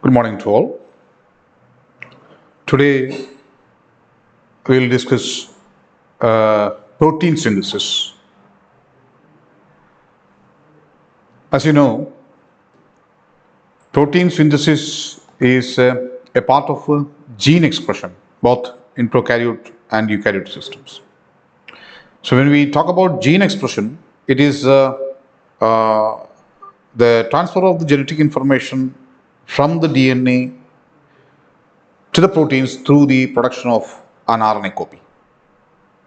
Good morning to all. Today we will discuss protein synthesis. As you know, protein synthesis is a part of gene expression, both in prokaryote and eukaryote systems. So when we talk about gene expression, it is the transfer of the genetic information from the DNA to the proteins through the production of an RNA copy.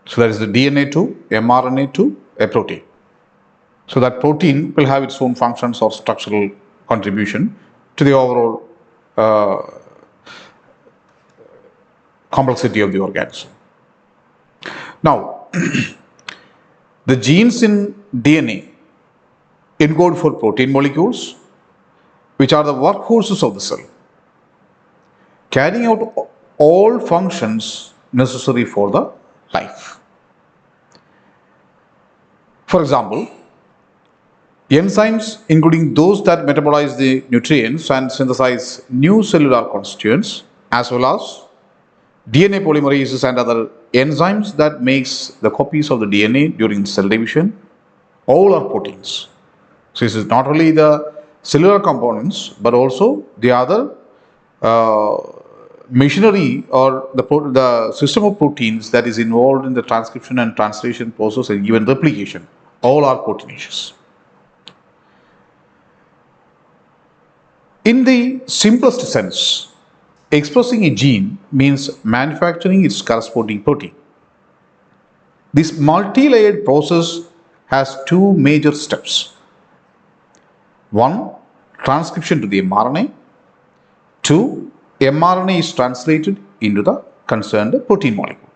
So that is the DNA to mRNA to a protein. So that protein will have its own functions or structural contribution to the overall complexity of the organism. Now, the genes in DNA encode for protein molecules, which are the workhorses of the cell, carrying out all functions necessary for the life. For example, enzymes, including those that metabolize the nutrients and synthesize new cellular constituents, as well as DNA polymerases and other enzymes that makes the copies of the DNA during cell division, all are proteins. So this is not only the cellular components, but also the other machinery or the system of proteins that is involved in the transcription and translation process and even replication. All are proteinaceous. In the simplest sense, expressing a gene means manufacturing its corresponding protein. This multi-layered process has two major steps. One, transcription to the mRNA. Two, mRNA is translated into the concerned protein molecule.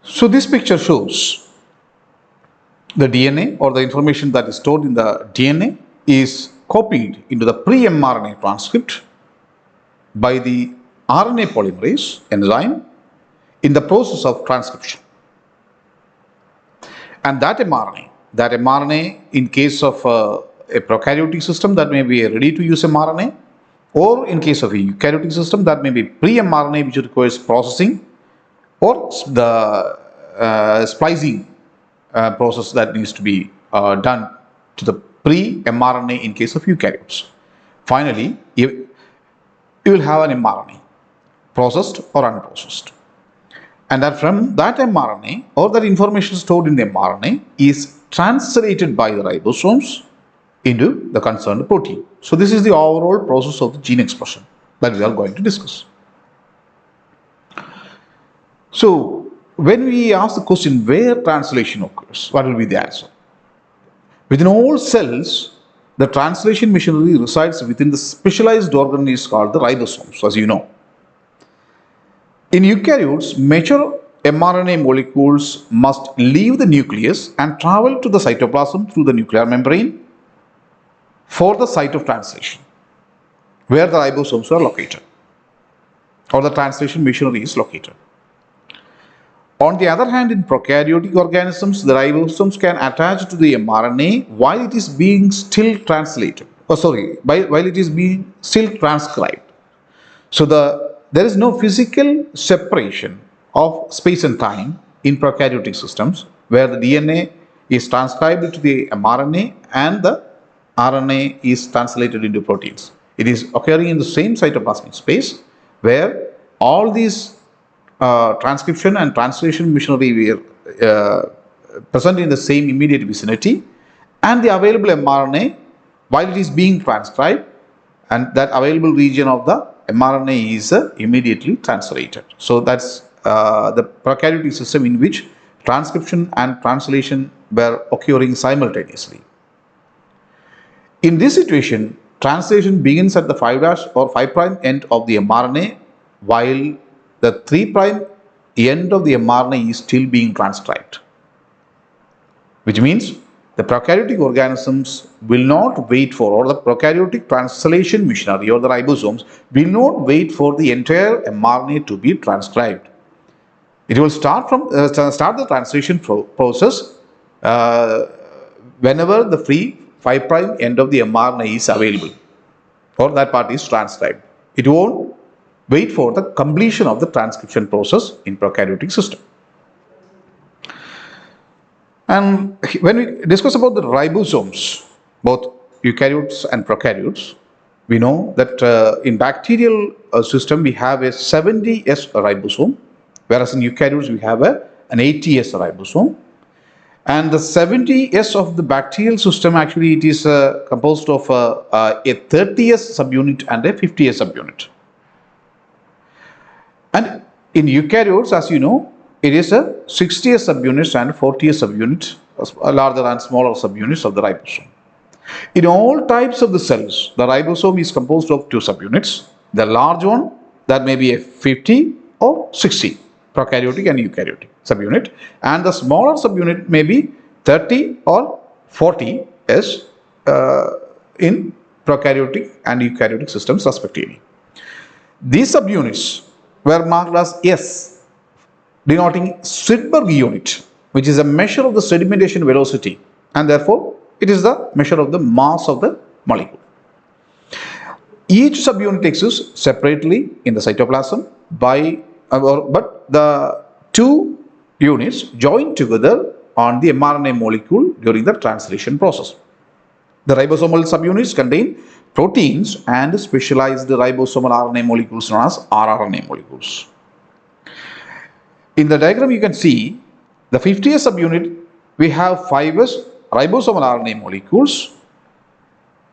So this picture shows the DNA, or the information that is stored in the DNA is copied into the pre-mRNA transcript by the RNA polymerase enzyme in the process of transcription. And that mRNA in case of a prokaryotic system, that may be a ready-to-use mRNA, or in case of a eukaryotic system, that may be pre-mRNA, which requires processing, or the splicing process that needs to be done to the pre-mRNA in case of eukaryotes. Finally, you will have an mRNA, processed or unprocessed. And that from that mRNA, or that information stored in the mRNA, is translated by the ribosomes into the concerned protein. So this is the overall process of the gene expression that we are going to discuss. So when we ask the question where translation occurs, what will be the answer? Within all cells, the translation machinery resides within the specialized organ is called the ribosomes, as you know. In eukaryotes, mature mRNA molecules must leave the nucleus and travel to the cytoplasm through the nuclear membrane for the site of translation, where the ribosomes are located, or the translation machinery is located. On the other hand, in prokaryotic organisms, the ribosomes can attach to the mRNA while it is being still translated, while it is being still transcribed. So there is no physical separation of space and time in prokaryotic systems, where the DNA is transcribed to the mRNA and the RNA is translated into proteins. It is occurring in the same cytoplasmic space, where all these transcription and translation machinery were present in the same immediate vicinity, and the available mRNA, while it is being transcribed, and that available region of the mRNA is immediately translated. So that's the prokaryotic system in which transcription and translation were occurring simultaneously. In this situation, translation begins at the 5' or 5' end of the mRNA, while the 3' end of the mRNA is still being transcribed. Which means the prokaryotic organisms will not wait for, or the prokaryotic translation machinery or the ribosomes will not wait for the entire mRNA to be transcribed. It will start the translation process whenever the free 5' end of the mRNA is available. or that part is transcribed. It won't wait for the completion of the transcription process in prokaryotic system. And when we discuss about the ribosomes, both eukaryotes and prokaryotes, we know that in bacterial system we have a 70S ribosome, whereas in eukaryotes we have an 80S ribosome. And the 70S of the bacterial system, actually it is composed of a 30S subunit and a 50S subunit. And in eukaryotes, as you know, it is a 60S subunits and 40S subunit, larger and smaller subunits of the ribosome. In all types of the cells, the ribosome is composed of two subunits. The large one, that may be a 50 or 60, prokaryotic and eukaryotic subunit, and the smaller subunit may be 30 or 40 as in prokaryotic and eukaryotic systems respectively. These subunits were marked as S, denoting Swedberg unit, which is a measure of the sedimentation velocity, and therefore it is the measure of the mass of the molecule. Each subunit exists separately in the cytoplasm but the two units join together on the mRNA molecule during the translation process. The ribosomal subunits contain proteins and specialized ribosomal RNA molecules known as rRNA molecules. In the diagram you can see the 50S subunit, we have 5S ribosomal RNA molecules,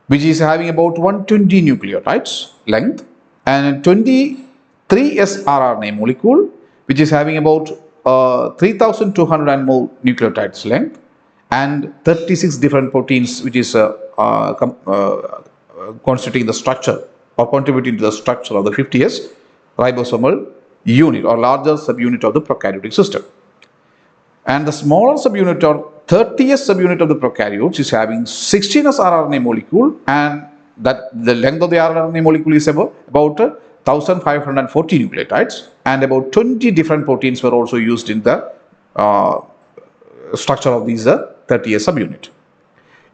which is having about 120 nucleotides length, and 23S rRNA molecule, which is having about 3200 and more nucleotides length, and 36 different proteins, which is constituting the structure or contributing to the structure of the 50S ribosomal unit or larger subunit of the prokaryotic system. And the smaller subunit or 30S subunit of the prokaryotes is having 16S rRNA molecule, and that the length of the rRNA molecule is about 1540 nucleotides, and about 20 different proteins were also used in the structure of these 30S subunit.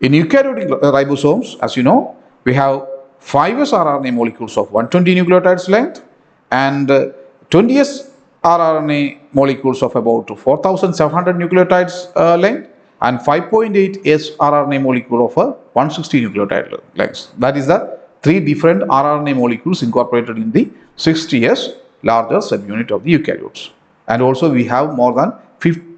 In eukaryotic ribosomes, as you know, we have 5S rRNA molecules of 120 nucleotides length and 20S rRNA molecules of about 4700 nucleotides length and 5.8S rRNA molecule of 160 nucleotide length. That is the three different rRNA molecules incorporated in the 60S larger subunit of the eukaryotes. And also we have more than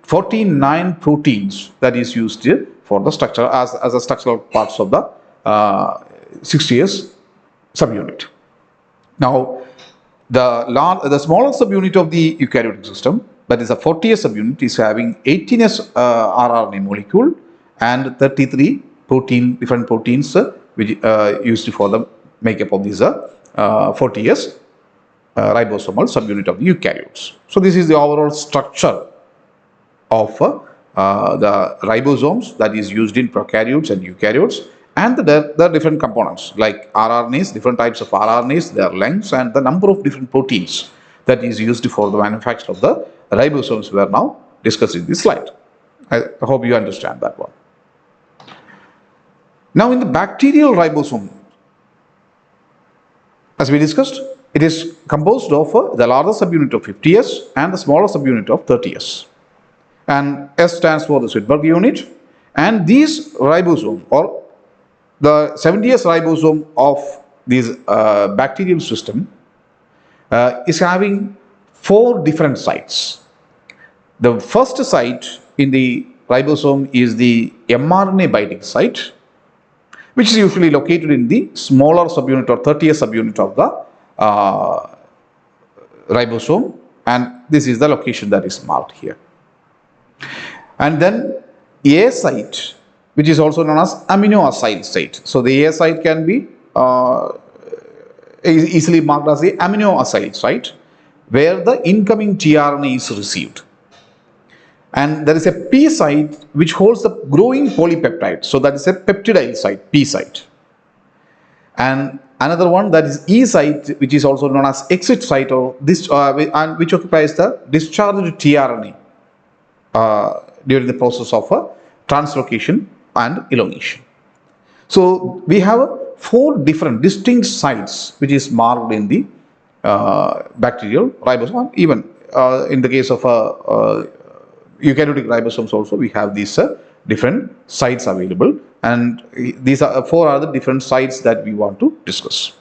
49 proteins that is used for the structure as the structural parts of the 60S subunit. Now, the smaller subunit of the eukaryotic system, that is a 40S subunit, is having 18S rRNA molecule and 33 different proteins which used for the makeup of these 40S ribosomal subunit of the eukaryotes. So this is the overall structure of the ribosomes that is used in prokaryotes and eukaryotes, and the different components like rRNAs, different types of rRNAs, their lengths, and the number of different proteins that is used for the manufacture of the ribosomes we are now discussing in this slide. I hope you understand that one. Now in the bacterial ribosome, as we discussed, it is composed of the larger subunit of 50S and the smaller subunit of 30S. And S stands for the Swedberg unit, and these ribosome or the 70S ribosome of this bacterial system is having 4 different sites. The first site in the ribosome is the mRNA binding site, which is usually located in the smaller subunit or 30S subunit of the ribosome, and this is the location that is marked here. And then A site, which is also known as amino acyl site. So the A site can be easily marked as the amino acyl site, where the incoming tRNA is received. And there is a P site which holds the growing polypeptide. So that is a peptidyl site, P site. And another one, that is E site, which is also known as exit site, or this and which occupies the discharged tRNA during the process of translocation and elongation. So we have four different distinct sites which is marked in the bacterial ribosome. Even in the case of eukaryotic ribosomes also, we have these different sites available, and these are four other different sites that we want to discuss.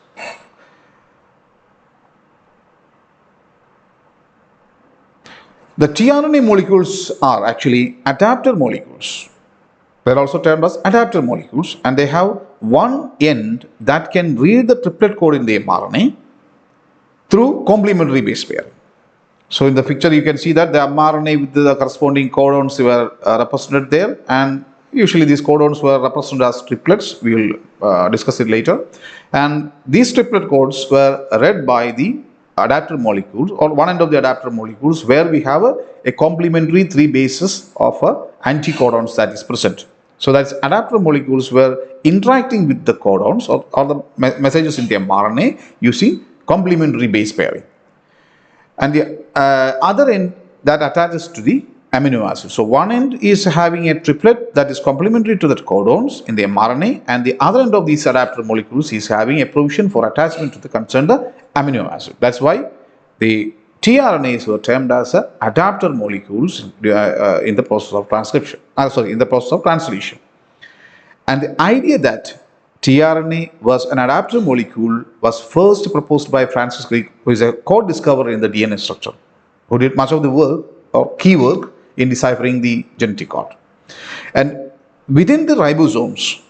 The tRNA molecules are actually adapter molecules. They're also termed as adapter molecules, and they have one end that can read the triplet code in the mRNA through complementary base pairing. So in the picture you can see that the mRNA with the corresponding codons were represented there, and usually these codons were represented as triplets. We will discuss it later. And these triplet codes were read by the adapter molecules, or one end of the adapter molecules, where we have a complementary three bases of anticodons that is present. So that's adapter molecules were interacting with the codons or the messages in the mRNA using complementary base pairing. And the other end that attaches to the amino acid. So one end is having a triplet that is complementary to the codons in the mRNA, and the other end of these adapter molecules is having a provision for attachment to the concerned amino acid. That's why the tRNAs were termed as adapter molecules in the process of transcription. In the process of translation. And the idea that tRNA was an adapter molecule was first proposed by Francis Crick, who is a co-discoverer in the DNA structure, who did much of the work or key work in deciphering the genetic code. And within the ribosomes,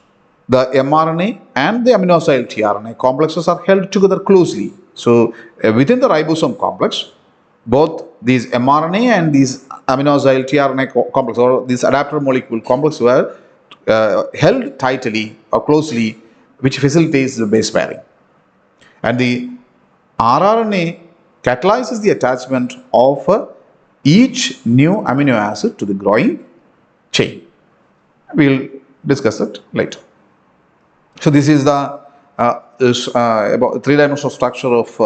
the mRNA and the amino acid tRNA complexes are held together closely. So within the ribosome complex, both these mRNA and these amino acid tRNA complex, or this adapter molecule complex, were held tightly or closely, which facilitates the base pairing. And the rRNA catalyzes the attachment of each new amino acid to the growing chain. We'll discuss it later. So this is the about three-dimensional structure of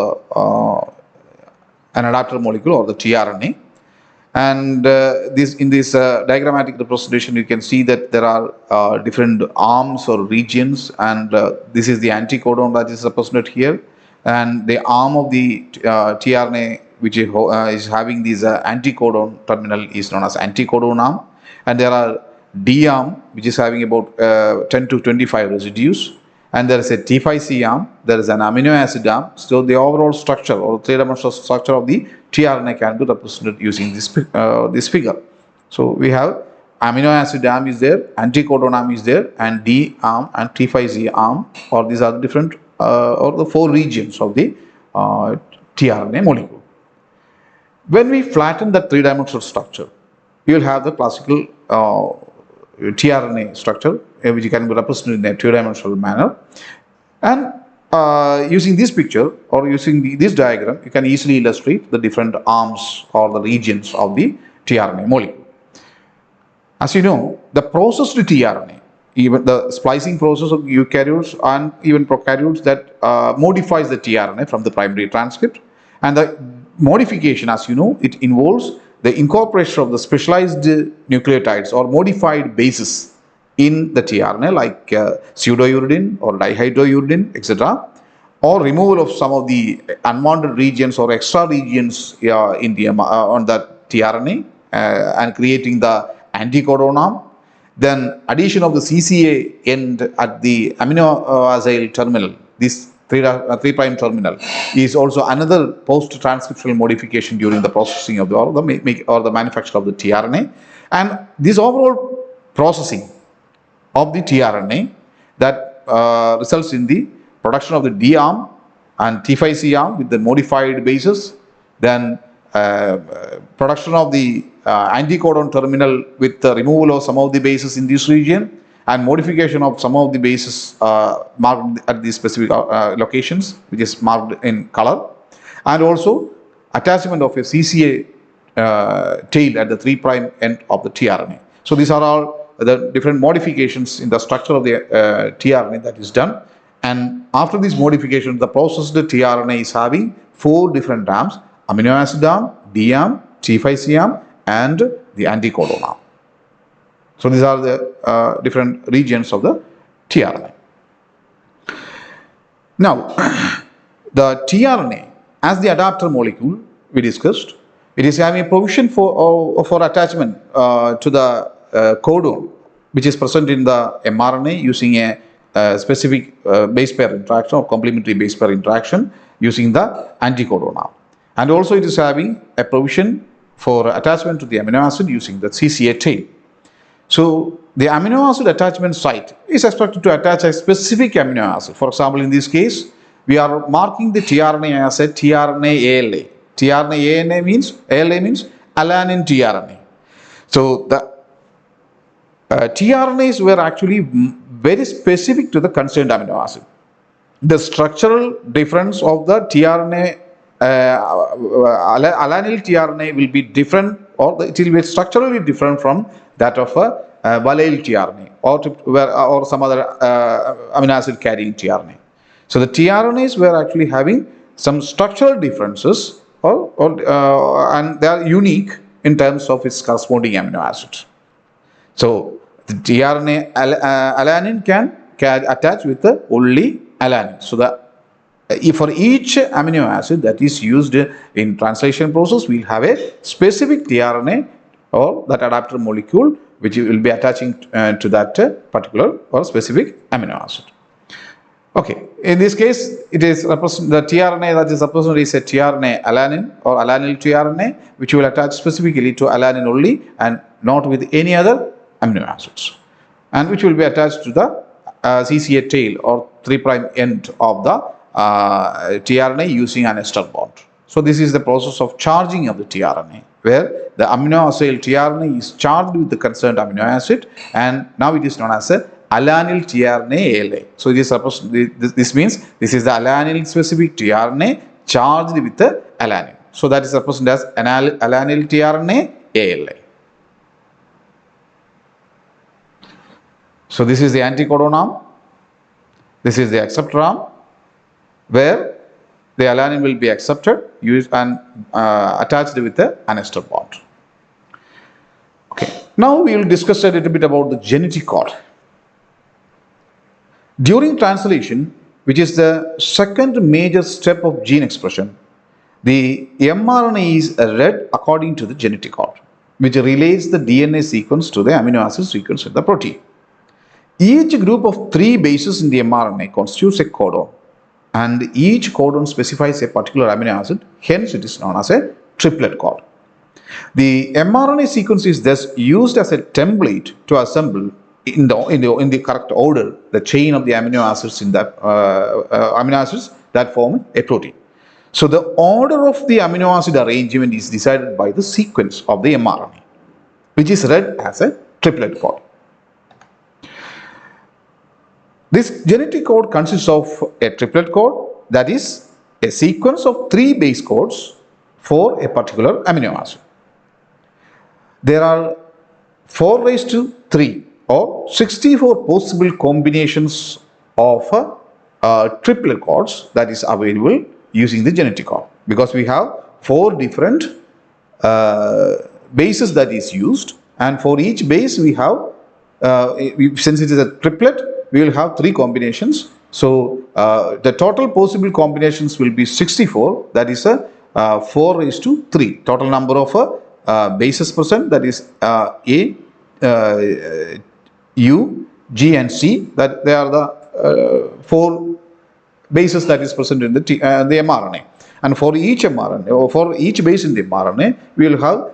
an adapter molecule, or the tRNA. And in this diagrammatic representation, you can see that there are different arms or regions, and this is the anticodon that is represented here. And the arm of the tRNA, which is having this anticodon terminal, is known as anticodon arm. And there are D arm, which is having about 10 to 25 residues. And there is a T5C arm, there is an amino acid arm. So the overall structure, or three-dimensional structure of the tRNA, can be represented using this figure. So we have amino acid arm is there, anticodon arm is there, and D arm and T5Z arm, or these are the different or the four regions of the tRNA molecule. When we flatten that three-dimensional structure, you will have the classical tRNA structure, which can be represented in a two-dimensional manner. And using this picture, or using this diagram, you can easily illustrate the different arms or the regions of the tRNA molecule. As you know, the processed tRNA, even the splicing process of eukaryotes and even prokaryotes, that modifies the tRNA from the primary transcript. And the modification, as you know, it involves the incorporation of the specialized nucleotides or modified bases in the tRNA, like pseudouridine or dihydrouridine, etc., or removal of some of the unwanted regions or extra regions in the on that tRNA and creating the anticodon arm. Then addition of the CCA end at the amino acid terminal, this 3' terminal, is also another post-transcriptional modification during the processing of the manufacture of the tRNA. And this overall processing of the tRNA that results in the production of the D arm and T5C arm with the modified bases, then production of the anticodon terminal with the removal of some of the bases in this region, and modification of some of the bases marked at the specific locations, which is marked in color, and also attachment of a CCA tail at the 3' end of the tRNA. So these are all the different modifications in the structure of the tRNA that is done. And after these modifications, the processed tRNA is having four different arms: amino acid arm, D arm, T5C arm, and the anticodon arm. So these are the different regions of the tRNA. Now, the tRNA as the adapter molecule we discussed, it is having a provision for attachment to the codon, which is present in the mRNA using a specific base pair interaction or complementary base pair interaction using the anticodon arm. And also it is having a provision for attachment to the amino acid using the CCA tail. So the amino acid attachment site is expected to attach a specific amino acid. For example, in this case, we are marking the tRNA as a tRNA ALA. tRNA ALA means alanine tRNA. So the tRNAs were actually very specific to the concerned amino acid. The structural difference of the tRNA, alanyl tRNA will be different, or it will be structurally different from that of a valyl tRNA or some other amino acid carrying tRNA. So the tRNAs were actually having some structural differences, and they are unique in terms of its corresponding amino acids. So the tRNA alanine can attach with the only alanine. So for each amino acid that is used in translation process, we will have a specific tRNA or that adapter molecule which will be attaching to that particular or specific amino acid. Okay, in this case, it is the tRNA that is represented is a tRNA alanine or alanyl tRNA, which will attach specifically to alanine only and not with any other amino acids, and which will be attached to the CCA tail or 3' end of the tRNA using an ester bond. So this is the process of charging of the tRNA, where the amino acyl tRNA is charged with the concerned amino acid, and now it is known as a alanyl tRNA ALA. So this means this is the alanyl specific tRNA charged with the alanine. So that is represented as alanyl tRNA ALA. So this is the anticodon arm. This is the acceptor arm, where the alanine will be accepted, used and attached with the ester bond. Okay. Now we will discuss a little bit about the genetic code. During translation, which is the second major step of gene expression, the mRNA is read according to the genetic code, which relates the DNA sequence to the amino acid sequence in the protein. Each group of 3 bases in the mRNA constitutes a codon, and each codon specifies a particular amino acid, hence it is known as a triplet code. The mRNA sequence is thus used as a template to assemble in the correct order the chain of the amino acids in that amino acids that form a protein. So the order of the amino acid arrangement is decided by the sequence of the mRNA, which is read as a triplet code. This genetic code consists of a triplet code, that is a sequence of 3 base codes for a particular amino acid. There are 4^3 or 64 possible combinations of triplet codes that is available using the genetic code, because we have 4 different bases that is used, and for each base we have since it is a triplet, we will have 3 combinations. So the total possible combinations will be 64, that is a 4^3 total number of bases present, that is A, U, G and C, that they are the 4 bases that is present in the mRNA. And for each mRNA or for each base in the mRNA, we will have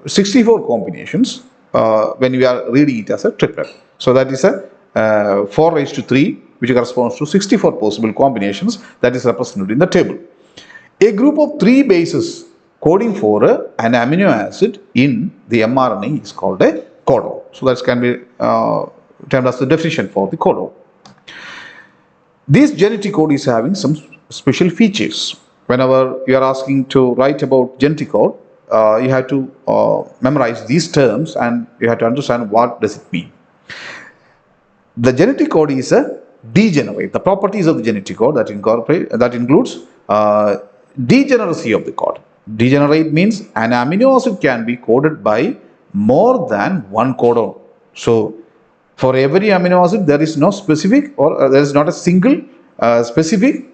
64 combinations when we are reading it as a triplet. So that is a 4^3, which corresponds to 64 possible combinations that is represented in the table. A group of 3 bases coding for an amino acid in the mRNA is called a codon. So that can be termed as the definition for the codon. This genetic code is having some special features. Whenever you are asking to write about genetic code, you have to memorize these terms and you have to understand what does it mean. The genetic code is a degenerate. The properties of the genetic code that includes degeneracy of the code. Degenerate means an amino acid can be coded by more than one codon. So for every amino acid there is no specific or there is not a single specific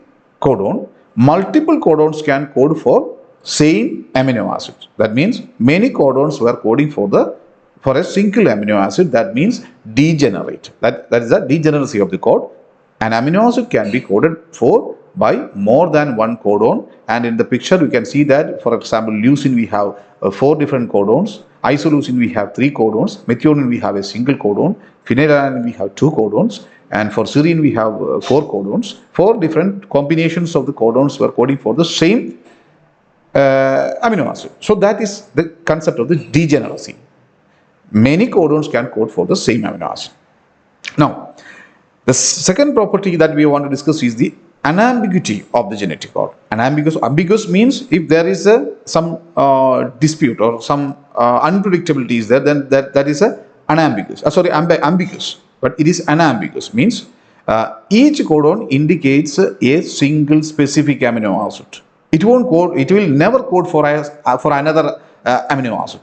codon, multiple codons can code for same amino acid. That means many codons were coding for a single amino acid. That means degenerate. That is the degeneracy of the code. An amino acid can be coded for by more than one codon, and in the picture you can see that, for example, leucine we have 4 different codons, isoleucine we have 3 codons, methionine we have a single codon, phenylalanine we have 2 codons, and for serine we have 4 codons. 4 different combinations of the codons were coding for the same amino acid. So that is the concept of the degeneracy. Many codons can code for the same amino acid. Now, the second property that we want to discuss is the unambiguity of the genetic code. Ambiguous means if there is some dispute or some unpredictability is there, then that is ambiguous. But it is unambiguous means each codon indicates a single specific amino acid. It will never code for another amino acid.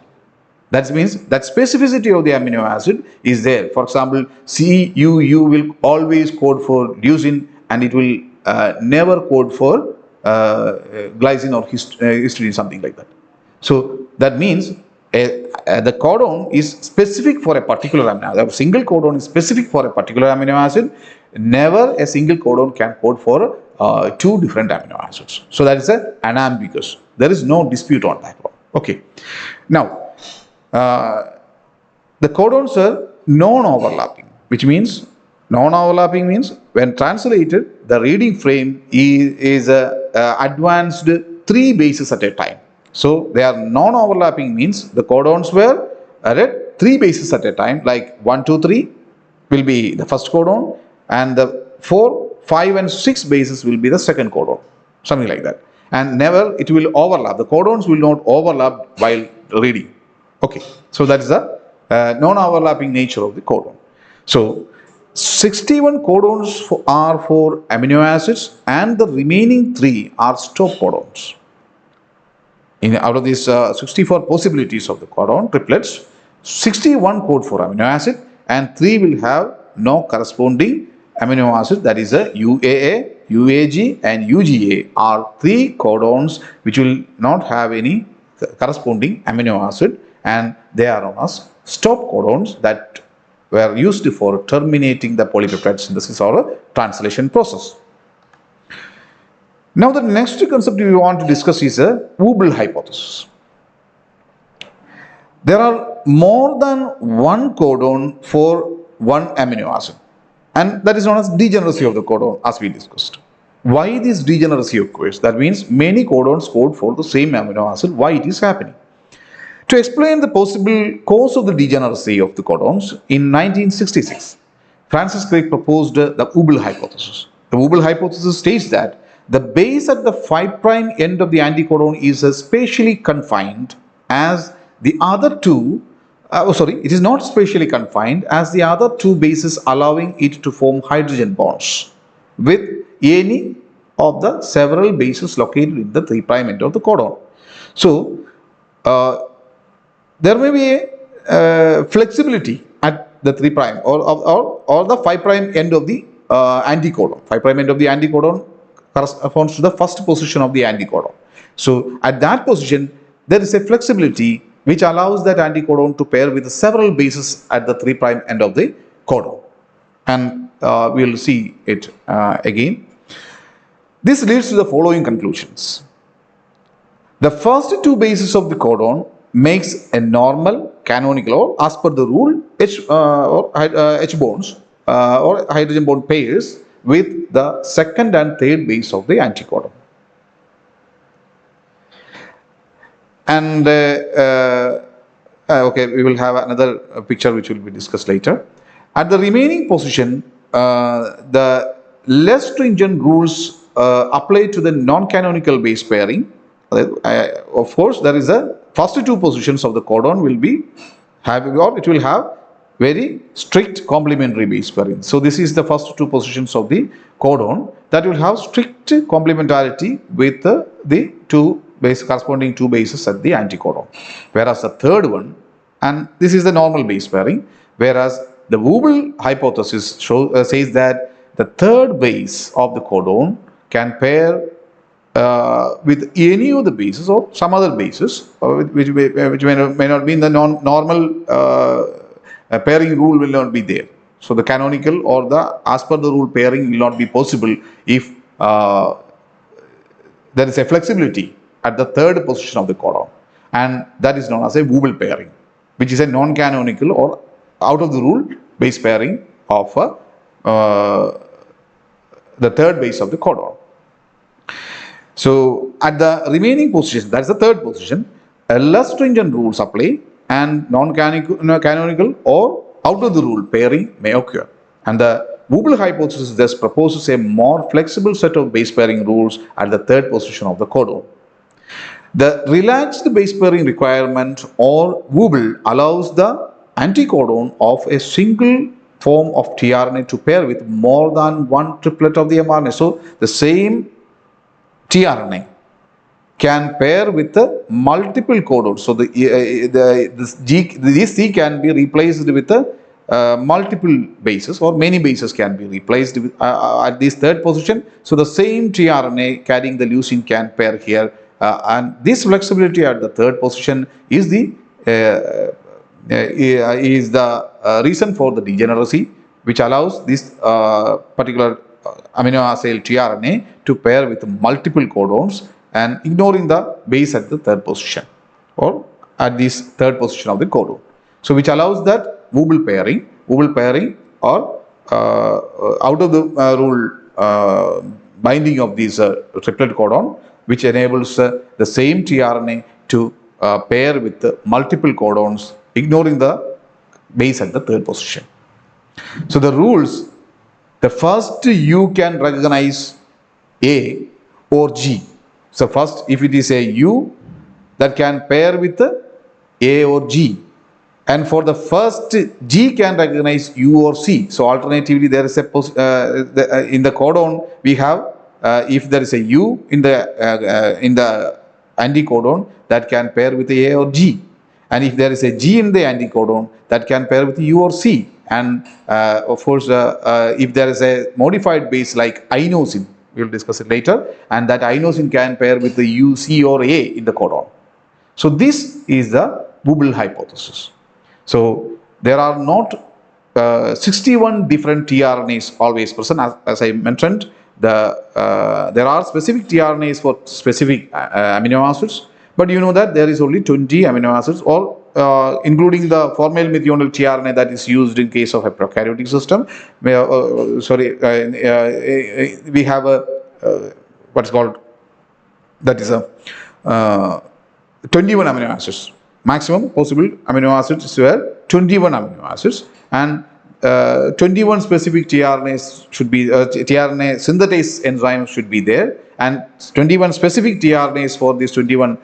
That means that specificity of the amino acid is there. For example, CUU will always code for leucine, and it will never code for glycine or histidine, something like that. So that means the codon is specific for a particular amino acid. A single codon is specific for a particular amino acid. Never a single codon can code for 2 different amino acids. So that is unambiguous. There is no dispute on that one. Okay. Now, the codons are non-overlapping, which means non-overlapping means when translated, the reading frame is advanced 3 bases at a time. So they are non-overlapping means the codons were read 3 bases at a time, like 1, 2, 3 will be the first codon, and the 4, 5 and 6 bases will be the second codon, something like that. And never it will overlap. The codons will not overlap while reading. Okay, so that is the non-overlapping nature of the codon. So 61 codons are for amino acids, and the remaining 3 are stop codons. Out of these 64 possibilities of the codon triplets, 61 code for amino acid, and 3 will have no corresponding amino acid. That is a UAA, UAG and UGA are 3 codons which will not have any corresponding amino acid, and they are known as stop codons that were used for terminating the polypeptide synthesis or translation process. Now the next concept we want to discuss is a Weibull hypothesis. There are more than one codon for one amino acid, and that is known as degeneracy of the codon, as we discussed. Why this degeneracy occurs? That means many codons code for the same amino acid. Why it is happening? To explain the possible cause of the degeneracy of the codons, in 1966, Francis Crick proposed the Weibull hypothesis. The Weibull hypothesis states that the base at the 5' end of the anticodon is spatially confined as the other two, it is not spatially confined as the other 2 bases, allowing it to form hydrogen bonds with any of the several bases located in the 3' end of the codon. So, there may be a flexibility at the 3' or the 5' end of the anticodon. 5' end of the anticodon corresponds to the first position of the anticodon. So at that position, there is a flexibility which allows that anticodon to pair with several bases at the 3' end of the codon. And we will see it again. This leads to the following conclusions. The first 2 bases of the codon makes a normal canonical, or as per the rule, H bonds or hydrogen bond pairs with the second and third base of the anticodon. And okay, we will have another picture which will be discussed later. At the remaining position, the less stringent rules apply to the non-canonical base pairing. Of course, there is a first 2 positions of the codon will be having, or it will have very strict complementary base pairing. So this is the first 2 positions of the codon that will have strict complementarity with the corresponding 2 bases at the anticodon. Whereas the third one, and this is the normal base pairing, whereas the Weibull hypothesis says that the third base of the codon can pair with any of the bases or some other bases, which may not be in the normal pairing rule will not be there. So the canonical or the as per the rule pairing will not be possible if there is a flexibility at the third position of the codon, and that is known as a Weibull pairing, which is a non-canonical or out of the rule base pairing of the third base of the codon. So at the remaining position, that's the third position, less stringent rules apply and non-canonical or out of the rule pairing may occur. And the Weibull hypothesis thus proposes a more flexible set of base pairing rules at the third position of the codon. The relaxed base pairing requirement or Weibull allows the anticodon of a single form of tRNA to pair with more than one triplet of the mRNA. So the same tRNA can pair with multiple codons. So this C can be replaced with multiple bases, or many bases can be replaced with, at this third position. So the same tRNA carrying the leucine can pair here, and this flexibility at the third position is the reason for the degeneracy, which allows this particular amino acid tRNA to pair with multiple codons and ignoring the base at the third position or at this third position of the codon. So which allows that Weibull pairing or out of the rule binding of these triplet codon, which enables the same tRNA to pair with multiple codons, ignoring the base at the third position. So the rules, the first U can recognize A or G. So first, if it is a U that can pair with A or G, and for the first G can recognize U or C. So alternatively, there is a in the codon we have if there is a U in the anticodon that can pair with A or G, and if there is a G in the anticodon that can pair with U or C. And of course, if there is a modified base like inosine, we will discuss it later, and that inosine can pair with the U, C or A in the codon. So this is the Weibull hypothesis. So there are not 61 different tRNAs always present. As I mentioned, there are specific tRNAs for specific amino acids, but you know that there is only 20 amino acids, or including the formyl methionine tRNA that is used in case of a prokaryotic system. We have a what's called, that is a 21 amino acids. Maximum possible amino acids were 21 amino acids, and 21 specific tRNAs should be tRNA synthetase enzymes should be there, and 21 specific tRNAs for these 21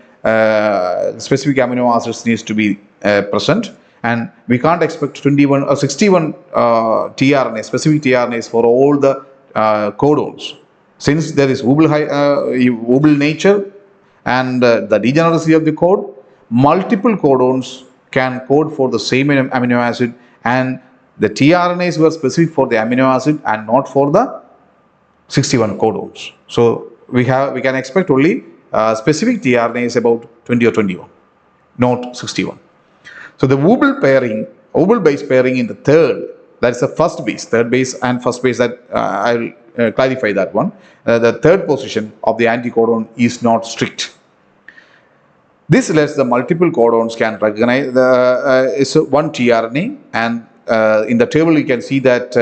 specific amino acids needs to be present, and we can't expect 21 or 61 tRNAs, specific tRNAs for all the codons, since there is Weibull nature and the degeneracy of the code. Multiple codons can code for the same amino acid, and the tRNAs were specific for the amino acid and not for the 61 codons. So we can expect only specific tRNAs about 20 or 21, not 61. So the Weibull base pairing in the third, that is the first base, third base and first base, that I will clarify that one. The third position of the anticodon is not strict. This lets the multiple codons can recognize is one tRNA, and in the table you can see that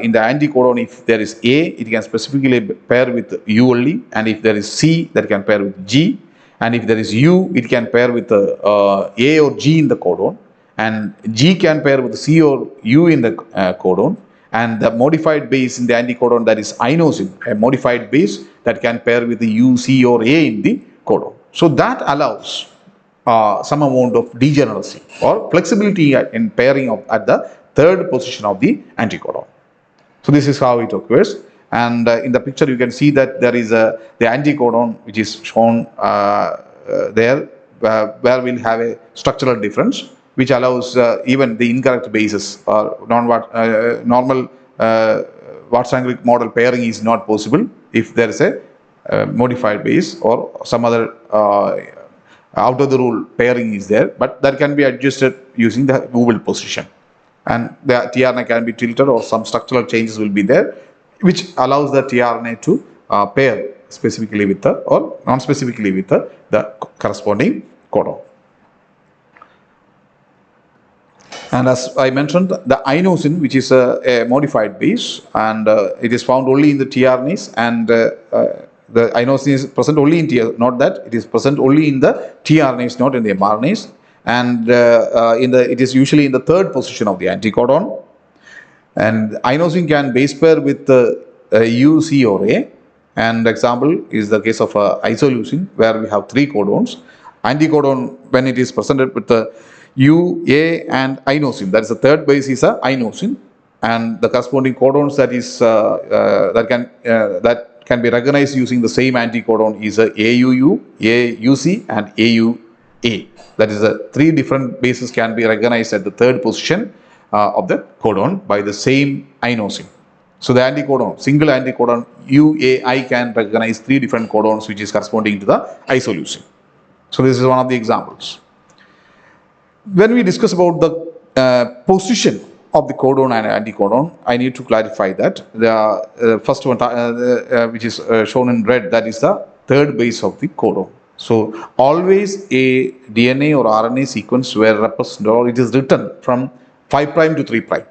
in the anticodon, if there is A, it can specifically pair with U only, and if there is C, that can pair with G, and if there is U, it can pair with A or G in the codon, and G can pair with C or U in the codon, and the modified base in the anticodon, that is inosine, a modified base that can pair with the U, C or A in the codon. So that allows some amount of degeneracy or flexibility in pairing at the third position of the anticodon. So this is how it occurs, and in the picture you can see that there is the anticodon which is shown there, where we'll have a structural difference which allows even the incorrect bases or normal Watson-Crick model pairing is not possible if there is a modified base or some other out of the rule pairing is there, but that can be adjusted using the Wobble position, and the tRNA can be tilted or some structural changes will be there which allows the tRNA to pair specifically with the or non-specifically with the corresponding codon. And as I mentioned, the inosine, which is a modified base, and it is found only in the tRNAs, and the inosine is present only in not that it is present only in the tRNAs, not in the mRNAs, and it is usually in the third position of the anticodon. And inosine can base pair with U, C, or A. And example is the case of isoleucine, where we have three codons. Anticodon, when it is presented with the U, A, and inosine, that is the third base is a inosine, and the corresponding codons that can be recognized using the same anticodon is a AUU, AUC, and AUA. That is the three different bases can be recognized at the third position of the codon by the same inosine. So the anticodon, single anticodon UAI can recognize three different codons which is corresponding to the isoleucine. So this is one of the examples. When we discuss about the position of the codon and anticodon, I need to clarify that the first one which is shown in red, that is the third base of the codon. So always a DNA or RNA sequence where represented or it is written from 5' to 3'.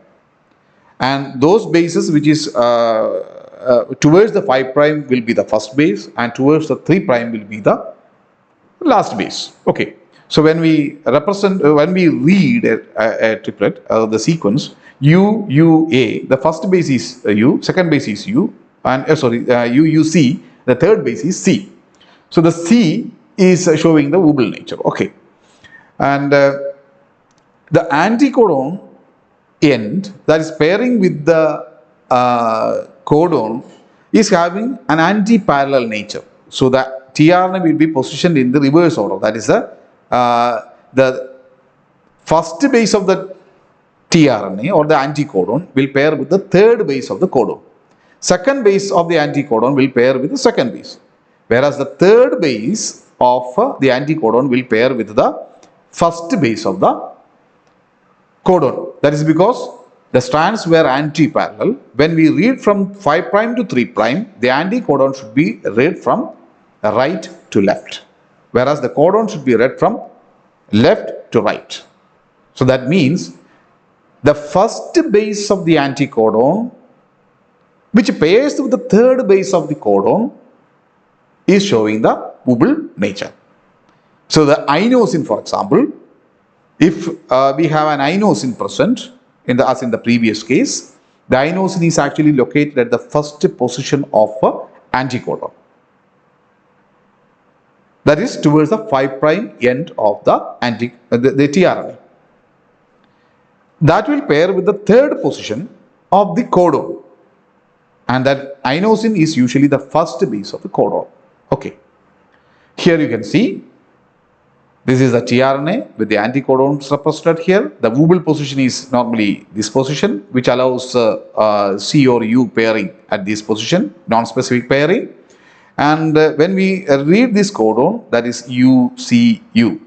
And those bases which is towards the 5' will be the first base, and towards the 3' will be the last base. Okay. So when we read a triplet, the sequence U, U, A, the first base is U, second base is U, and U, U, C, the third base is C. So the C is showing the Wobble nature. Okay. And the anticodon end, that is pairing with the codon, is having an anti-parallel nature. So the tRNA will be positioned in the reverse order. That is the first base of the tRNA or the anticodon will pair with the third base of the codon. Second base of the anticodon will pair with the second base, whereas the third base of the anticodon will pair with the first base of the codon. That is because the strands were anti-parallel. When we read from 5' to 3', the anticodon should be read from right to left, whereas the codon should be read from left to right. So that means the first base of the anticodon, which pairs with the third base of the codon, is showing the Wobble nature. So the inosine, for example, if we have an inosine present, as in the previous case, the inosine is actually located at the first position of anticodon. That is towards the 5' end of the tRNA. That will pair with the third position of the codon, and that inosine is usually the first base of the codon. Okay. Here you can see this is the tRNA with the anticodons represented here. The Wobble position is normally this position, which allows C or U pairing at this position, non-specific pairing. And when we read this codon, that is UCU,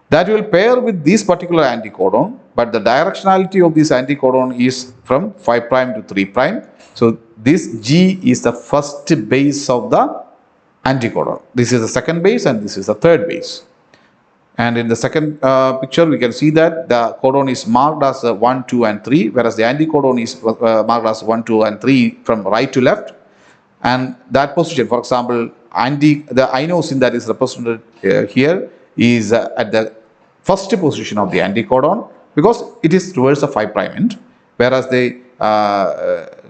that will pair with this particular anticodon, but the directionality of this anticodon is from 5' to 3'. So this G is the first base of the anticodon. This is the second base and this is the third base. And in the second picture, we can see that the codon is marked as 1, 2, and 3, whereas the anticodon is marked as 1, 2, and 3 from right to left. And that position, for example, the inosine that is represented here is at the first position of the anticodon because it is towards the 5' end, whereas the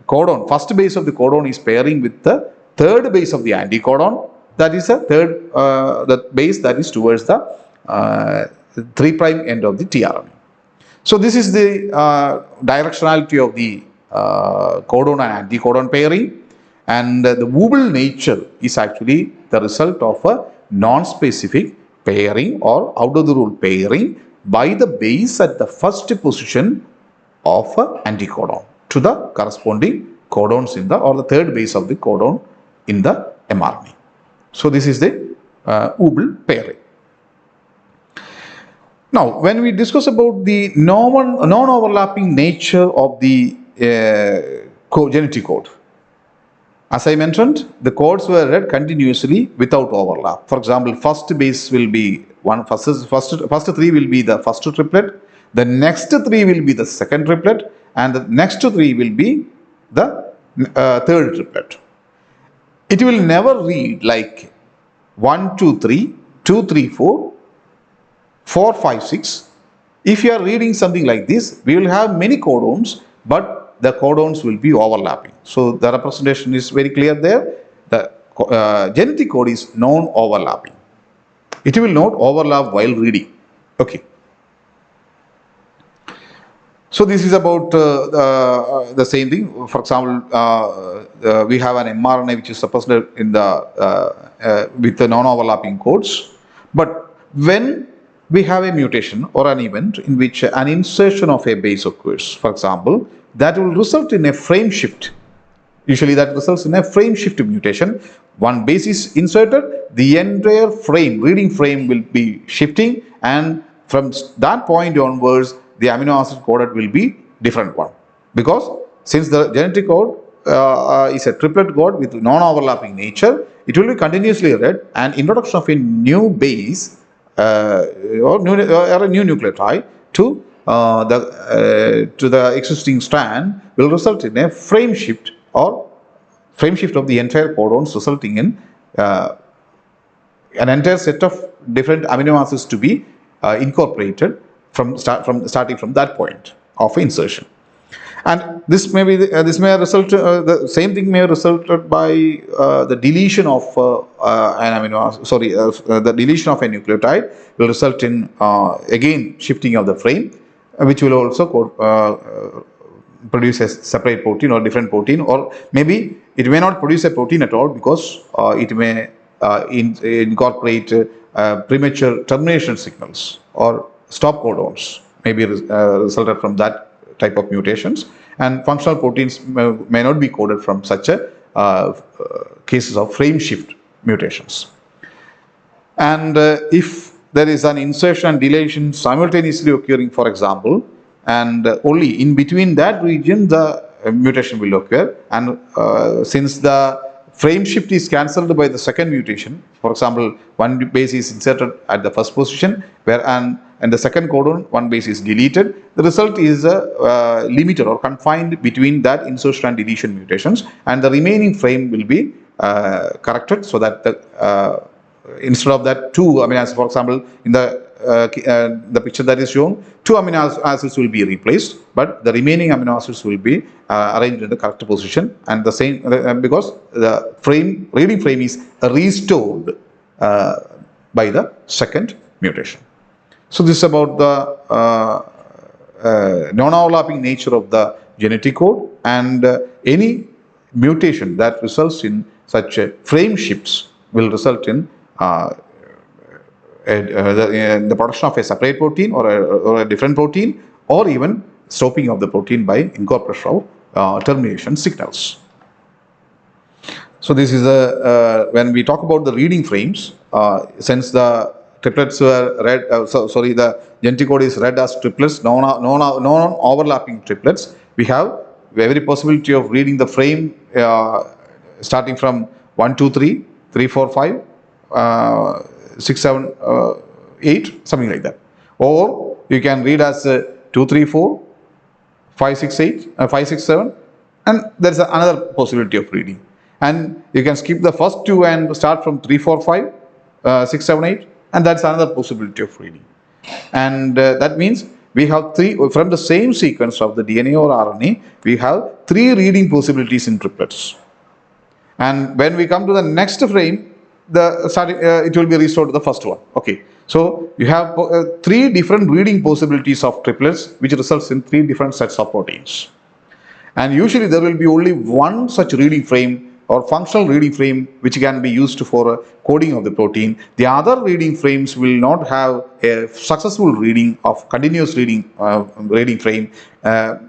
codon, first base of the codon is pairing with the third base of the anticodon, that is a third the base that is towards the 3' end of the tRNA. So this is the directionality of the codon and anticodon pairing, and the Wobble nature is actually the result of a non-specific pairing or out of the rule pairing by the base at the first position of an anticodon to the corresponding codon. codons in the, or the third base of the codon in the mRNA. So this is the Ubbel pairing. Now, when we discuss about the non-overlapping nature of the genetic code, as I mentioned, the codes were read continuously without overlap. For example, first base will be first three will be the first triplet, the next three will be the second triplet, and the next three will be the third triplet. It will never read like 1, 2, 3, 2, 3, 4, 4, 5, 6. If you are reading something like this, we will have many codons, but the codons will be overlapping. So the representation is very clear there. The genetic code is non-overlapping. It will not overlap while reading. Okay. So this is about the same thing. For example, we have an mRNA which is supposed in the with the non-overlapping codes. But when we have a mutation or an event in which an insertion of a base occurs, for example, that will result in a frame shift. Usually that results in a frame shift mutation. One base is inserted, the entire frame, reading frame will be shifting, and from that point onwards, the amino acid coded will be different one. Because since the genetic code is a triplet code with non-overlapping nature, it will be continuously read, and introduction of a new base or a new nucleotide to the existing strand will result in a frame shift or frame shift of the entire codons, resulting in an entire set of different amino acids to be incorporated starting from that point of insertion. And this may result, the same thing may result by the deletion of an amino acid, the deletion of a nucleotide will result in again shifting of the frame, which will also produce a separate protein or different protein, or maybe it may not produce a protein at all because it may incorporate premature termination signals or stop codons may be resulted from that type of mutations, and functional proteins may not be coded from such a cases of frame shift mutations. And if there is an insertion and deletion simultaneously occurring, for example, and only in between that region the mutation will occur, and since the frame shift is cancelled by the second mutation, for example, one base is inserted at the first position, and the second codon, one base is deleted, the result is limited or confined between that insertion and deletion mutations, and the remaining frame will be corrected so that instead of that two amino acids, for example, in the picture that is shown, two amino acids will be replaced, but the remaining amino acids will be arranged in the correct position, and the same because the reading frame is restored by the second mutation. So this is about the non-overlapping nature of the genetic code, and any mutation that results in such frame shifts will result in the production of a separate protein or a different protein, or even stopping of the protein by incorporation of termination signals. So this is when we talk about the reading frames, since the triplets were read, the genetic code is read as triplets, non-overlapping triplets, we have every possibility of reading the frame starting from 1, 2, 3, 3, 4, 5, 6, 7, 8, something like that. Or you can read as 2, 3, 4, 5, 6, 8, 5, 6, 7, and there is another possibility of reading. And you can skip the first two and start from 3, 4, 5, 6, 7, 8, and that's another possibility of reading. And that means we have three, from the same sequence of the DNA or RNA, we have three reading possibilities in triplets. And when we come to the next frame, it will be restored to the first one. Okay, so you have three different reading possibilities of triplets, which results in three different sets of proteins. And usually there will be only one such reading frame or functional reading frame which can be used for coding of the protein. The other reading frames will not have a successful reading of continuous reading frame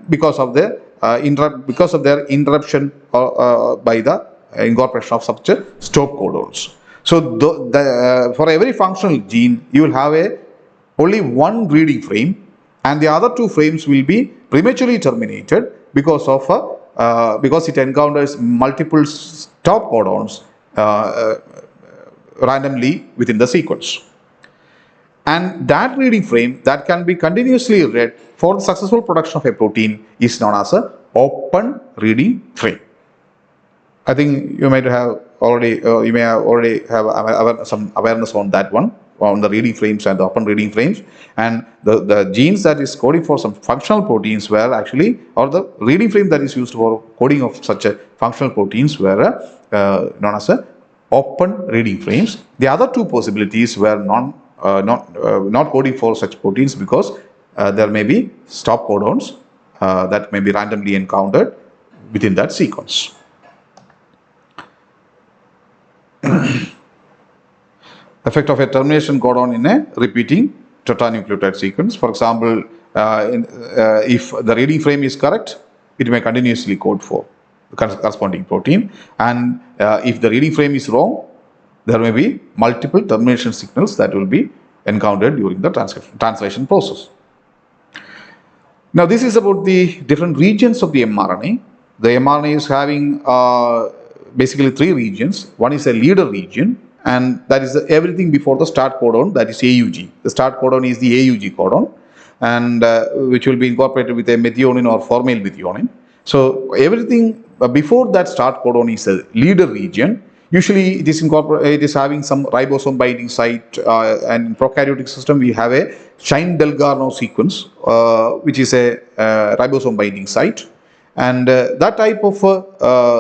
because of the because of their interruption by the incorporation of such stop codons. So for every functional gene, you will have only one reading frame, and the other two frames will be prematurely terminated because it encounters multiple stop codons randomly within the sequence. And that reading frame that can be continuously read for the successful production of a protein is known as a open reading frame. I think you might have already, some awareness on that one, on the reading frames and the open reading frames. And the genes that is coding for some functional proteins were actually, or the reading frame that is used for coding of such a functional proteins were known as a open reading frames. The other two possibilities were not coding for such proteins because there may be stop codons that may be randomly encountered within that sequence. Effect of a termination codon in a repeating tetranucleotide sequence. For example, if the reading frame is correct, it may continuously code for the corresponding protein, and if the reading frame is wrong, there may be multiple termination signals that will be encountered during the translation process. Now, this is about the different regions of the mRNA. The mRNA is having basically three regions. One is a leader region, and that is everything before the start codon, that is AUG. The start codon is the AUG codon, and which will be incorporated with a methionine or formyl methionine. So everything before that start codon is a leader region. Usually it is having some ribosome binding site, and in prokaryotic system we have a Shine-Delgarno sequence, which is a ribosome binding site, and that type of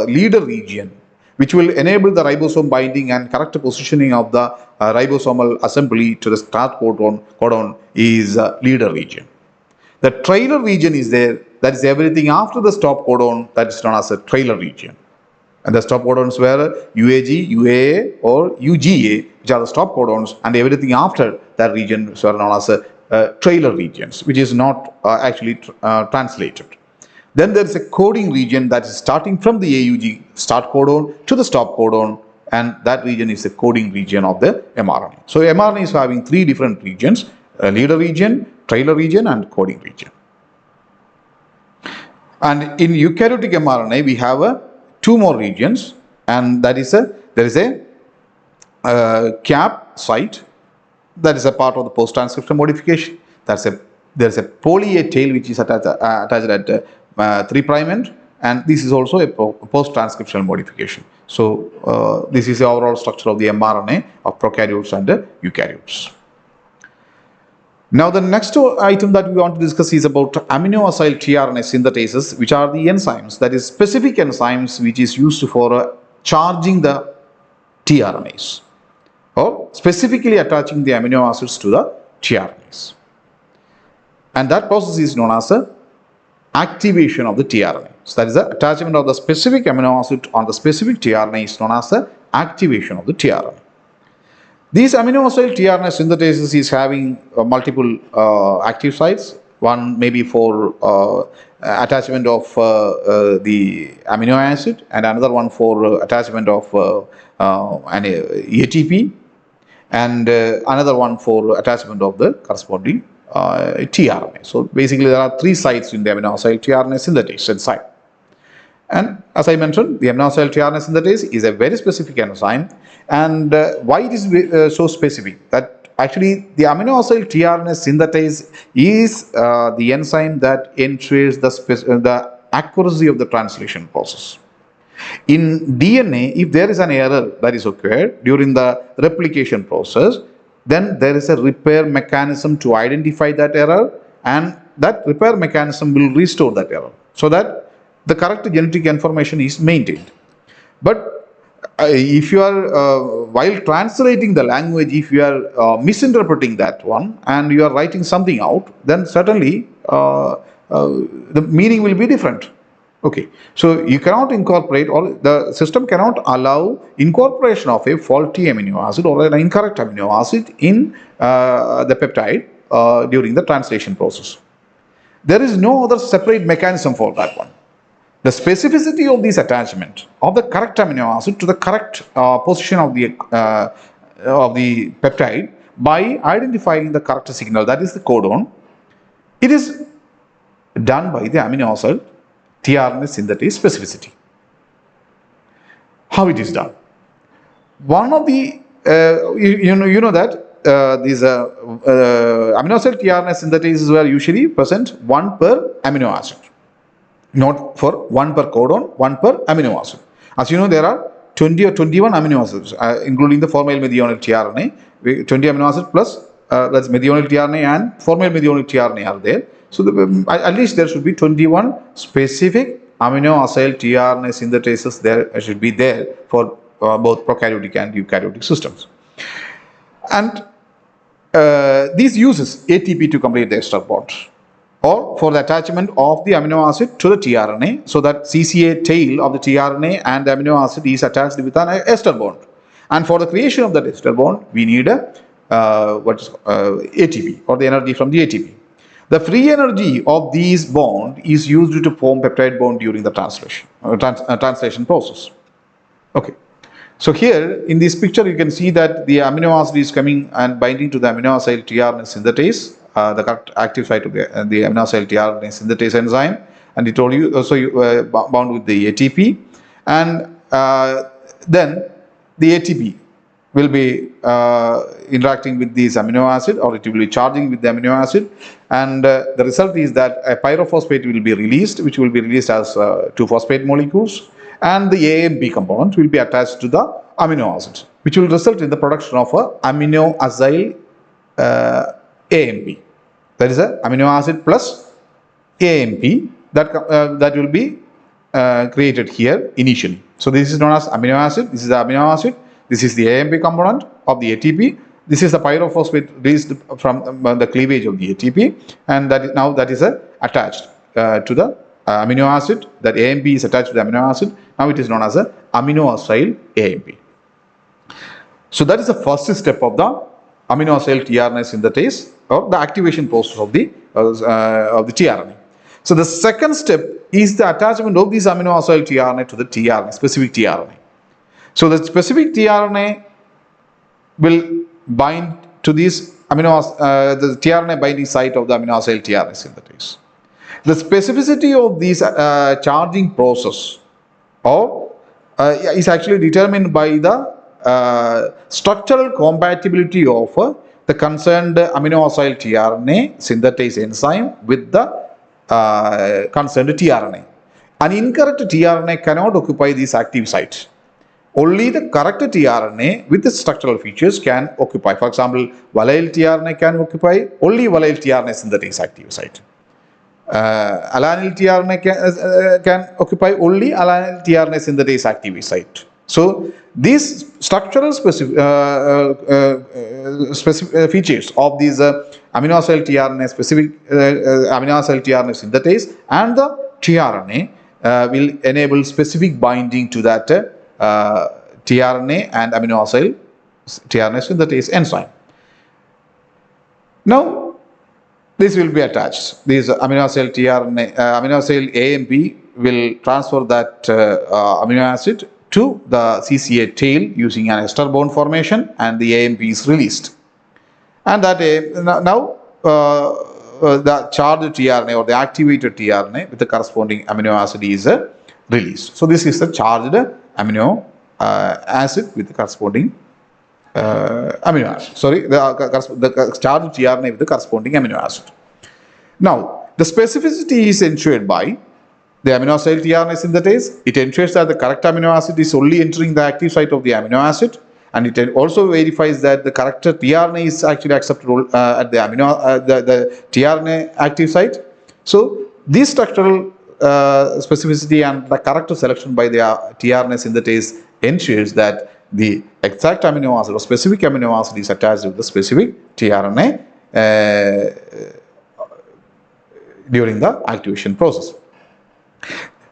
leader region, which will enable the ribosome binding and correct positioning of the ribosomal assembly to the start codon is leader region. The trailer region is there, that is everything after the stop codon, that is known as a trailer region. And the stop codons were UAG, UAA or UGA, which are the stop codons, and everything after that region were known as trailer regions, which is not actually translated. Then there is a coding region that is starting from the AUG start codon to the stop codon, and that region is the coding region of the mRNA. So mRNA is having three different regions: a leader region, trailer region, and coding region. And in eukaryotic mRNA, we have two more regions, and that is there is a cap site that is a part of the post-transcription modification. There is a poly A tail which is attached at 3' end, and this is also a post-transcriptional modification. So this is the overall structure of the mRNA of prokaryotes and eukaryotes. Now the next item that we want to discuss is about amino-acyl tRNA synthetases, which are the enzymes, that is specific enzymes which is used for charging the tRNAs or specifically attaching the amino acids to the tRNAs. And that process is known as activation of the tRNA. So that is the attachment of the specific amino acid on the specific tRNA is known as the activation of the tRNA. These amino-acyl tRNA synthetases is having multiple active sites. One may be for attachment of the amino acid, and another one for attachment of an ATP, and another one for attachment of the corresponding tRNA. So basically there are three sites in the amino-acyl tRNA synthetase enzyme. And as I mentioned, the amino-acyl tRNA synthetase is a very specific enzyme. And why it is so specific? That actually the amino-acyl tRNA synthetase is the enzyme that ensures the accuracy of the translation process. In DNA, if there is an error that is occurred during the replication process, then there is a repair mechanism to identify that error, and that repair mechanism will restore that error so that the correct genetic information is maintained. But if you are, while translating the language, if you are misinterpreting that one and you are writing something out, then certainly the meaning will be different. Okay, so you cannot incorporate, or the system cannot allow incorporation of a faulty amino acid or an incorrect amino acid in the peptide during the translation process. There is no other separate mechanism for that one. The specificity of this attachment of the correct amino acid to the correct position of the peptide by identifying the correct signal, that is the codon, it is done by the amino acid tRNA synthetase specificity. How it is done? One of the you know that these amino acid tRNA synthetases were usually present one per amino acid, not for one per codon, one per amino acid. As you know, there are 20 or 21 amino acids, including the formyl methionine tRNA. 20 amino acids plus that's methionine tRNA and formyl methionine tRNA are there. So at least there should be 21 specific amino acid tRNA synthetases there should be there for both prokaryotic and eukaryotic systems. And these uses ATP to complete the ester bond, or for the attachment of the amino acid to the tRNA, so that CCA tail of the tRNA and the amino acid is attached with an ester bond. And for the creation of that ester bond, we need ATP, or the energy from the ATP. The free energy of these bond is used to form peptide bond during the translation process. Okay. So here in this picture you can see that the amino acid is coming and binding to the amino acid tRNA synthetase, the correct active site of the amino acid tRNA synthetase enzyme, and it told you also bound with the ATP, and then the ATP will be interacting with this amino acid, or it will be charging with the amino acid, and the result is that a pyrophosphate will be released, which will be released as 2 phosphate molecules, and the AMP component will be attached to the amino acid, which will result in the production of a amino acyl AMP. That is a amino acid plus AMP that will be created here initially. So this is known as amino acid. This is the amino acid. This is the AMP component of the ATP. This is the pyrophosphate released from the cleavage of the ATP, and that is attached to the amino acid. That AMP is attached to the amino acid. Now it is known as a amino acyl AMP. So that is the first step of the amino acyl tRNA synthetase, or the activation process of the tRNA. So the second step is the attachment of this amino acyl tRNA to the tRNA, specific tRNA. So the specific tRNA will bind to this the tRNA binding site of the amino acyl tRNA synthetase. The specificity of this charging process is actually determined by the structural compatibility of the concerned amino acyl tRNA synthetase enzyme with the concerned tRNA. An incorrect tRNA cannot occupy this active site. Only the correct tRNA with the structural features can occupy. For example, valyl tRNA can occupy only valyl tRNA synthetase active site. Alanyl tRNA can occupy only alanyl tRNA synthetase active site. So these structural specific features of these amino acyl tRNA amino acyl tRNA synthetase and the tRNA will enable specific binding to that tRNA and amino acyl tRNA synthetase enzyme. Now this will be attached. These amino acyl tRNA, amino acyl AMP will transfer that amino acid to the CCA tail using an ester bond formation, and the AMP is released. And that now the charged tRNA or the activated tRNA with the corresponding amino acid is released. So this is the charged amino acid with the corresponding amino acid. Sorry, the charged tRNA with the corresponding amino acid. Now, the specificity is ensured by the amino acyl tRNA synthetase. It ensures that the correct amino acid is only entering the active site of the amino acid, and it also verifies that the correct tRNA is actually accepted at the the tRNA active site. So, this structural specificity and the correct selection by the tRNA synthetase ensures that the exact amino acid or specific amino acid is attached with the specific tRNA during the activation process.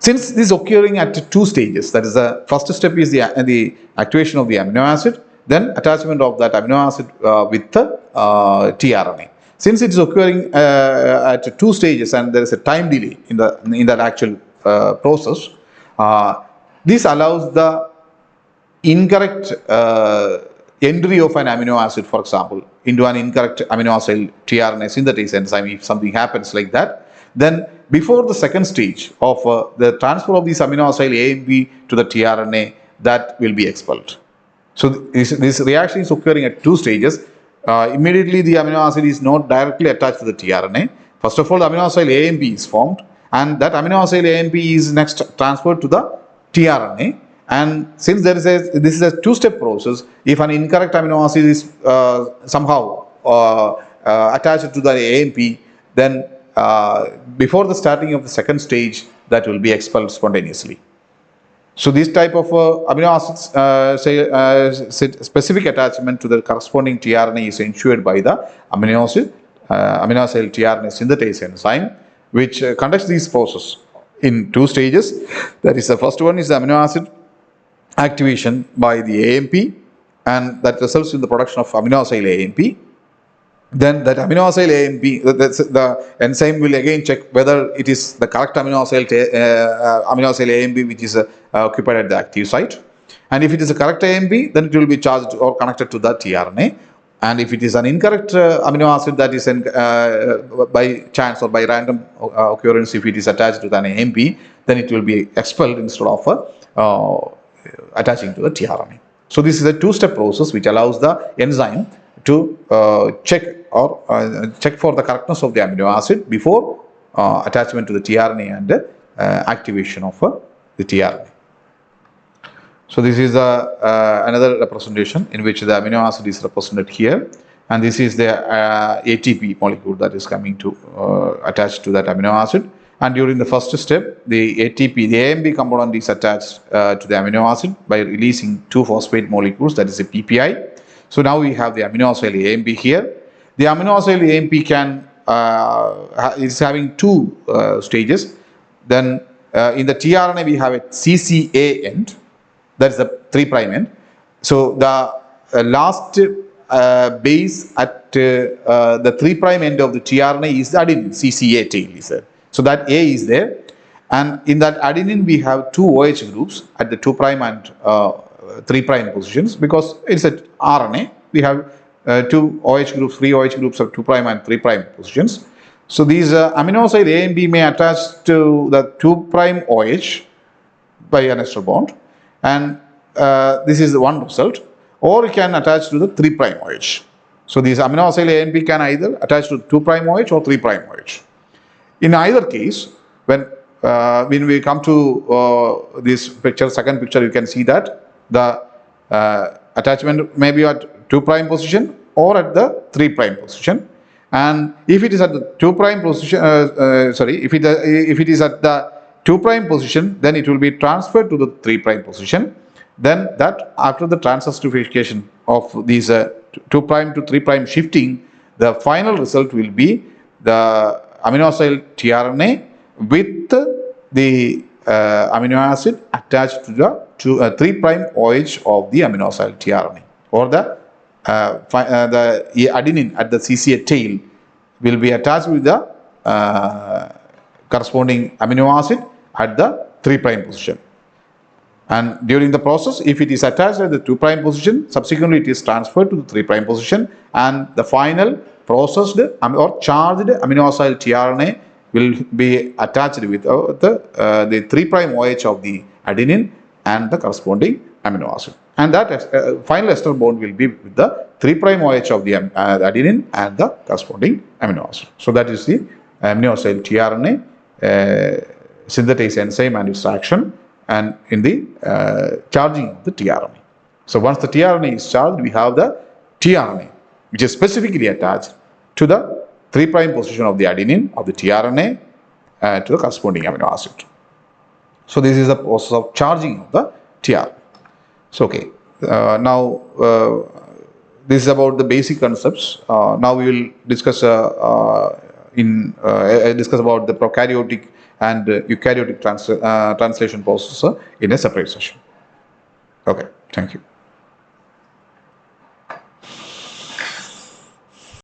Since this is occurring at 2 stages, that is the first step is the activation of the amino acid, then attachment of that amino acid with the tRNA. Since it is occurring at 2 stages and there is a time delay in that actual process. This allows the incorrect entry of an amino acid, for example, into an incorrect amino acid tRNA synthetase enzyme. If something happens like that, then before the second stage of the transfer of these amino acid A and B to the tRNA, that will be expelled. So this reaction is occurring at two stages. Immediately the amino acid is not directly attached to the tRNA. First of all, the amino acid A and B is formed, and that amino acid A and B is next transferred to the tRNA. And since this is a two-step process, if an incorrect amino acid is somehow attached to the A and B, then before the starting of the second stage, that will be expelled spontaneously. So this type of amino acids specific attachment to the corresponding tRNA is ensured by the amino acid tRNA synthetase enzyme, which conducts this process in two stages. That is, the first one is the amino acid activation by the AMP, and that results in the production of amino acid AMP. Then that amino acid AMP, the enzyme will again check whether it is the correct amino acid AMP which is occupied at the active site. And if it is a correct AMP, then it will be charged or connected to the tRNA. And if it is an incorrect amino acid that is by chance or by random occurrence, if it is attached to an AMP, then it will be expelled instead of attaching to the tRNA. So this is a two-step process which allows the enzyme to check for the correctness of the amino acid before attachment to the tRNA and activation of the tRNA. So this is another representation in which the amino acid is represented here, and this is the ATP molecule that is coming to attach to that amino acid. And during the first step, the ATP, the AMP component is attached to the amino acid by releasing two phosphate molecules, that is a PPI. So now we have the amino acid AMP here. The amino acid AMP is having two stages. Then in the tRNA we have a CCA end, that is the 3' end. So the last base at the 3' end of the tRNA is the adenine, CCA tail is there. So that A is there, and in that adenine we have two OH groups at the 2' and 3' positions, because it's a RNA. We have two OH groups, three OH groups of 2' and 3' positions. So these amino acid A and B may attach to the 2' OH by an ester bond, and this is the one result, or it can attach to the 3' OH. So these amino acid A and B can either attach to 2' OH or 3' OH. In either case, when we come to this picture, second picture, you can see that the attachment may be at 2' position or at the 3' position. And if it is at the 2' position, if it is at the 2' position, then it will be transferred to the 3' position. Then that after the transesterification of these 2' to 3' shifting, the final result will be the amino acid tRNA with the amino acid attached to the 3' OH of the amino acid tRNA, or the adenine at the CCA tail will be attached with the corresponding amino acid at the 3' position. And during the process, if it is attached at the 2' position, subsequently it is transferred to the 3' position, and the final processed or charged amino acid tRNA will be attached with the 3' OH of the adenine and the corresponding amino acid. And that final ester bond will be with the 3' OH of the adenine and the corresponding amino acid. So that is the amino acid tRNA synthetase enzyme and its action, and in the charging of the tRNA. So once the tRNA is charged, we have the tRNA, which is specifically attached to the 3' position of the adenine of the tRNA to the corresponding amino acid. So this is the process of charging of the tRNA. So okay, now this is about the basic concepts. Now we will discuss discuss about the prokaryotic and eukaryotic translation process in a separate session. Okay, thank you.